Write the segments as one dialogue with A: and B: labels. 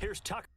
A: Here's Tucker.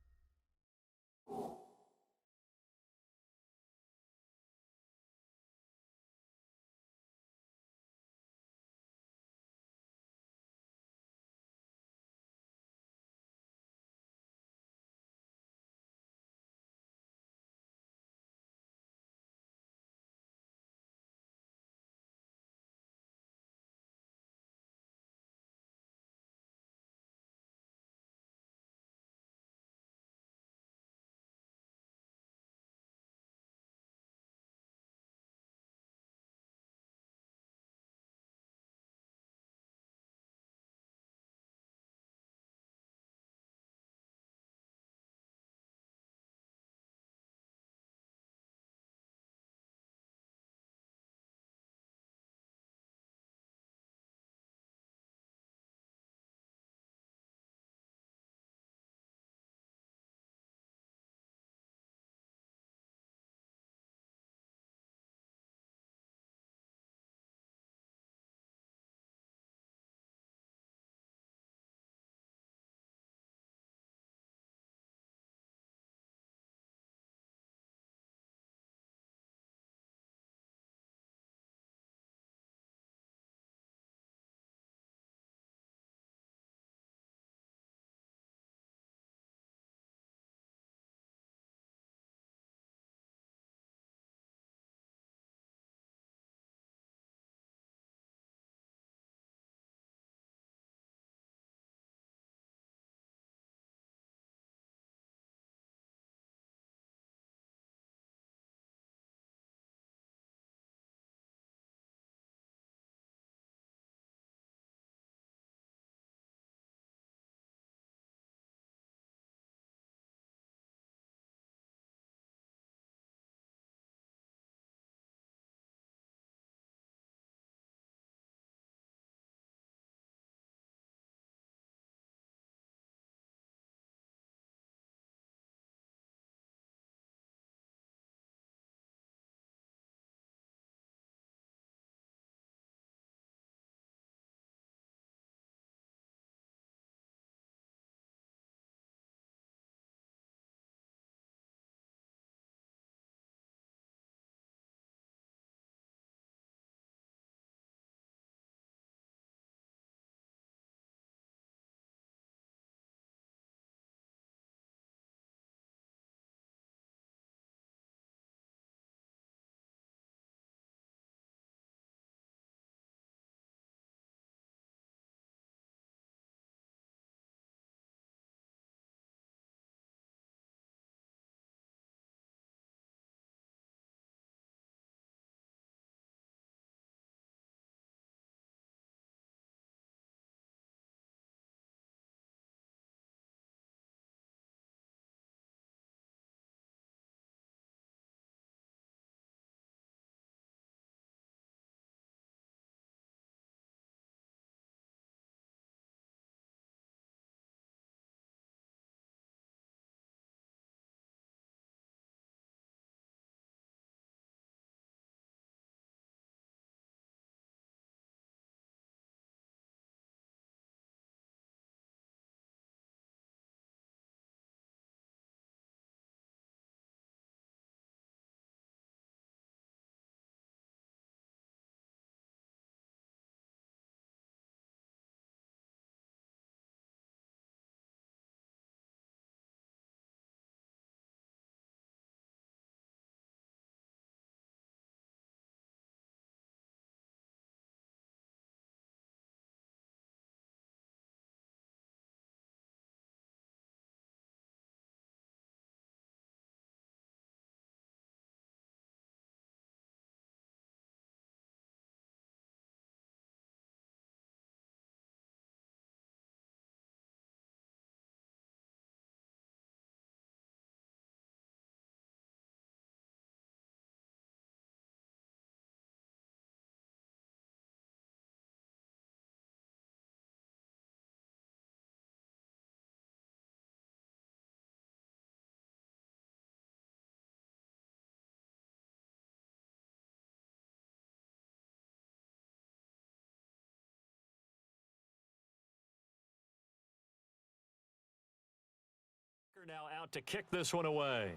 A: Now out to kick this one away.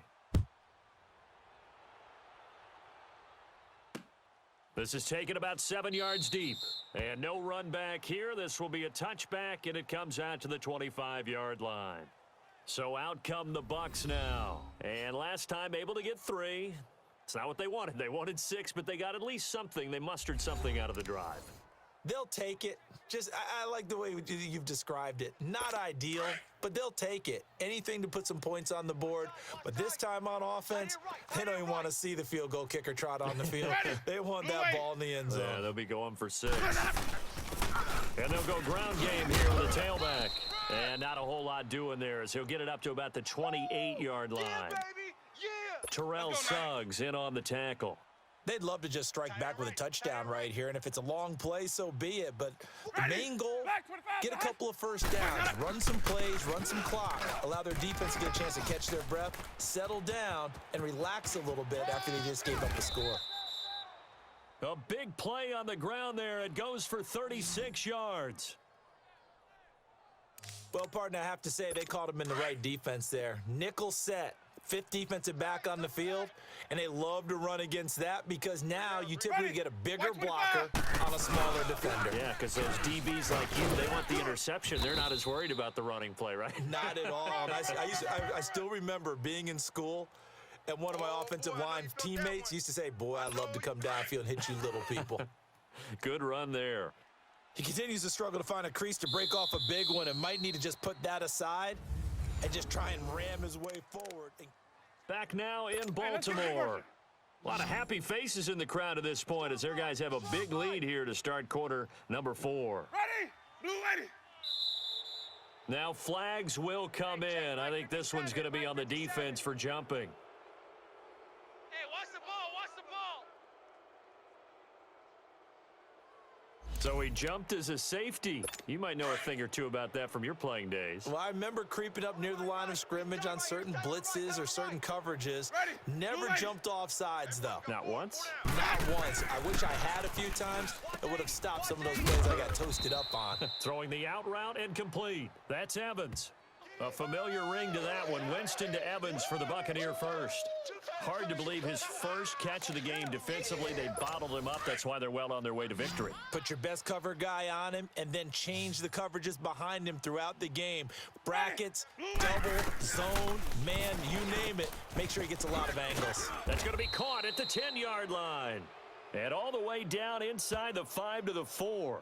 A: This is taken about 7 yards deep. And no run back here. This will be a touchback, and it comes out to the 25-yard line. So out come the Bucs now. And last time able to get 3. It's not what they wanted. They wanted 6, but they got at least something. They mustered something out of the drive.
B: They'll take it. I like the way you've described it. Not ideal, but they'll take it. Anything to put some points on the board. But this time on offense, they don't even want to see the field goal kicker trot on the field. They want that ball in the end zone.
A: Yeah, they'll be going for 6. And they'll go ground game here with a tailback. And not a whole lot doing there as he'll get it up to about the 28-yard line. Terrell Suggs in on the tackle.
B: They'd love to just strike back with a touchdown right here, and if it's a long play, so be it. But the main goal, get a couple of first downs, run some plays, run some clock, allow their defense to get a chance to catch their breath, settle down, and relax a little bit after they just gave up the score.
A: A big play on the ground there. It goes for 36 yards.
B: Well, partner, I have to say they called him in the right defense there. Nickel set. 5th defensive back on the field, and they love to run against that because now you typically get a bigger blocker on a smaller defender.
A: Yeah, because those DBs like you, they want the interception. They're not as worried about the running play, right?
B: Not at all. And I still remember being in school, and one of my offensive line teammates used to say, boy, I'd love to come downfield and hit you little people.
A: Good run there.
B: He continues to struggle to find a crease to break off a big one and might need to just put that aside and just try and ram his way forward.
A: Back now in Baltimore. A lot of happy faces in the crowd at this point as their guys have a big lead here to start quarter number 4.
C: Ready? Blue ready.
A: Now flags will come in. I think this one's going to be on the defense for jumping.
C: Hey, watch the ball, watch the ball.
A: So he jumped as a safety. You might know a thing or two about that from your playing days.
B: Well, I remember creeping up near the line of scrimmage on certain blitzes or certain coverages. Never jumped off sides, though.
A: Not once?
B: Not once. I wish I had a few times. It would have stopped some of those plays I got toasted up on.
A: Throwing the out route and complete. That's Evans. A familiar ring to that one. Winston to Evans for the Buccaneer first. Hard to believe his first catch of the game defensively. They bottled him up. That's why they're well on their way to victory.
B: Put your best cover guy on him and then change the coverages behind him throughout the game. Brackets, double, zone, man, you name it. Make sure he gets a lot of angles.
A: That's going to be caught at the 10-yard line. And all the way down inside the 5 to the 4.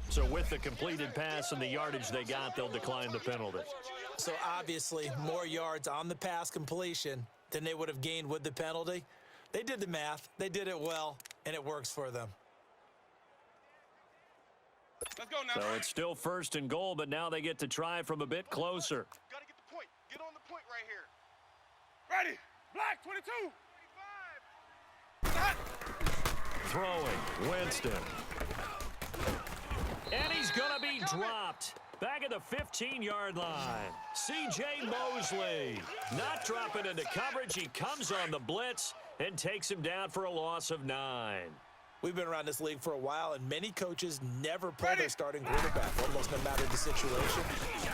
A: So with the completed pass and the yardage they got, they'll decline the penalty.
B: So obviously more yards on the pass completion than they would have gained with the penalty. They did the math. They did it well, and it works for them.
C: Let's go now.
A: So it's still 1st and goal, but now they get to try from a bit closer.
C: Got to get the point. Get on the point right here. Ready. Black, 22. 25.
A: Throwing, Winston. And he's going to be dropped. Back at the 15-yard line. C.J. Mosley not dropping into coverage. He comes on the blitz and takes him down for a loss of 9.
B: We've been around this league for a while, and many coaches never pull their starting quarterback, almost no matter the situation.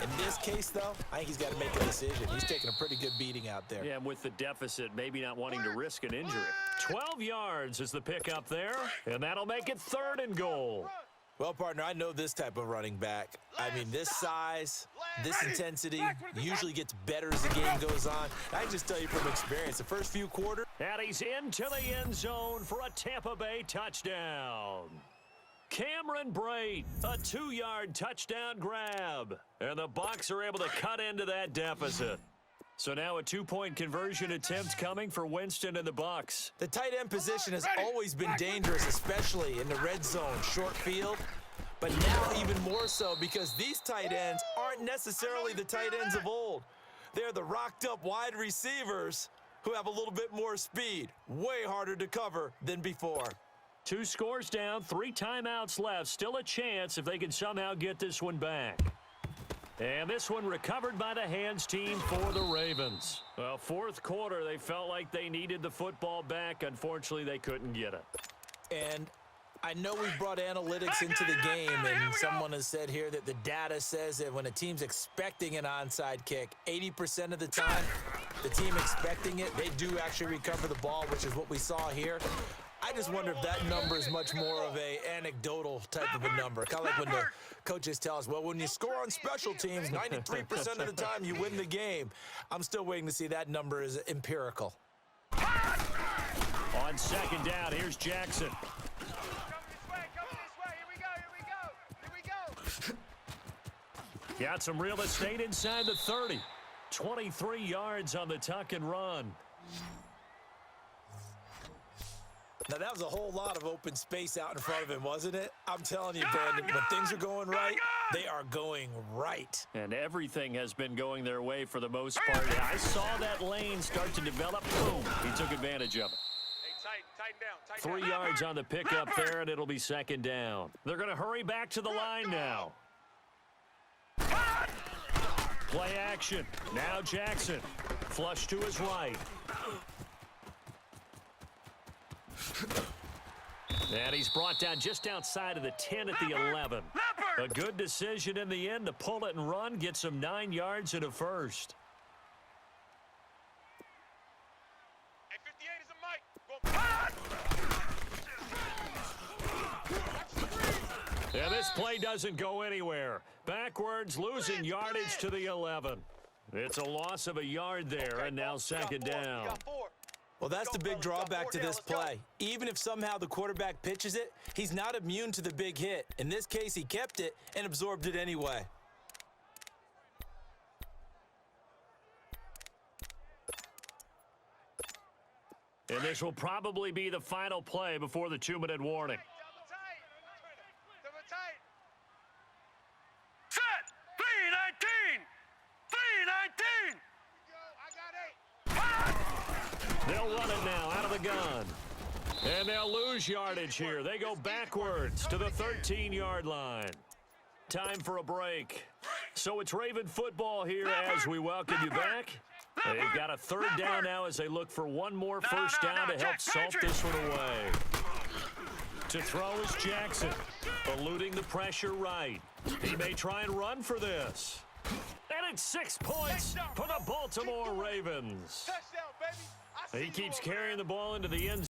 B: In this case, though, I think he's got to make a decision. He's taking a pretty good beating out there.
A: Yeah, and with the deficit, maybe not wanting to risk an injury. 12 yards is the pickup there, and that'll make it 3rd and goal.
B: Well, partner, I know this type of running back. I mean, this size, this intensity usually gets better as the game goes on. I can just tell you from experience, the first few quarters.
A: And he's into the end zone for a Tampa Bay touchdown. Cameron Brate, a 2-yard touchdown grab. And the Bucs are able to cut into that deficit. So now a 2-point conversion attempt coming for Winston and the Bucs.
B: The tight end position has always been dangerous, especially in the red zone, short field. But now even more so because these tight ends aren't necessarily the tight ends of old. They're the rocked-up wide receivers who have a little bit more speed. Way harder to cover than before.
A: 2 scores down, 3 timeouts left. Still a chance if they can somehow get this one back. And this one recovered by the hands team for the Ravens. Well, 4th quarter, they felt like they needed the football back. Unfortunately, they couldn't get it.
B: And I know we've brought analytics into the game, and someone has said here that the data says that when a team's expecting an onside kick, 80% of the time, the team expecting it, they do actually recover the ball, which is what we saw here. I just wonder if that number is much more of a anecdotal type of a number. Kind of like when the coaches tell us, well, when you score on special teams, 93% of the time you win the game. I'm still waiting to see that number is empirical.
A: On second down, here's Jackson. Got some real estate inside the 30. 23 yards on the tuck and run.
B: Now, that was a whole lot of open space out in front of him, wasn't it? I'm telling you, Brandon, when things are going right, they are going right.
A: And everything has been going their way for the most part. I saw that lane start to develop. Boom. He took advantage of it.
C: Tighten down.
A: 3 yards on the pickup there, and it'll be second down. They're going to hurry back to the line now. Play action. Now Jackson. Flush to his right. And he's brought down just outside of the 10 at the 11. A good decision in the end to pull it and run, get some 9 yards and a first. And this play doesn't go anywhere. Backwards, losing yardage to the 11. It's a loss of a yard there, and now second down.
B: Well, that's the big drawback to this play. Even if somehow the quarterback pitches it, he's not immune to the big hit. In this case, he kept it and absorbed it anyway.
A: And this will probably be the final play before the 2-minute warning.
C: Set! 319! 319!
A: They'll run it now out of the gun. And they'll lose yardage here. They go backwards to the 13-yard line. Time for a break. So it's Raven football here as we welcome you back. They've got a third down now as they look for one more first down to help salt this one away. To throw is Jackson, eluding the pressure right. He may try and run for this. And it's 6 points for the Baltimore Ravens. He keeps carrying the ball into the end zone.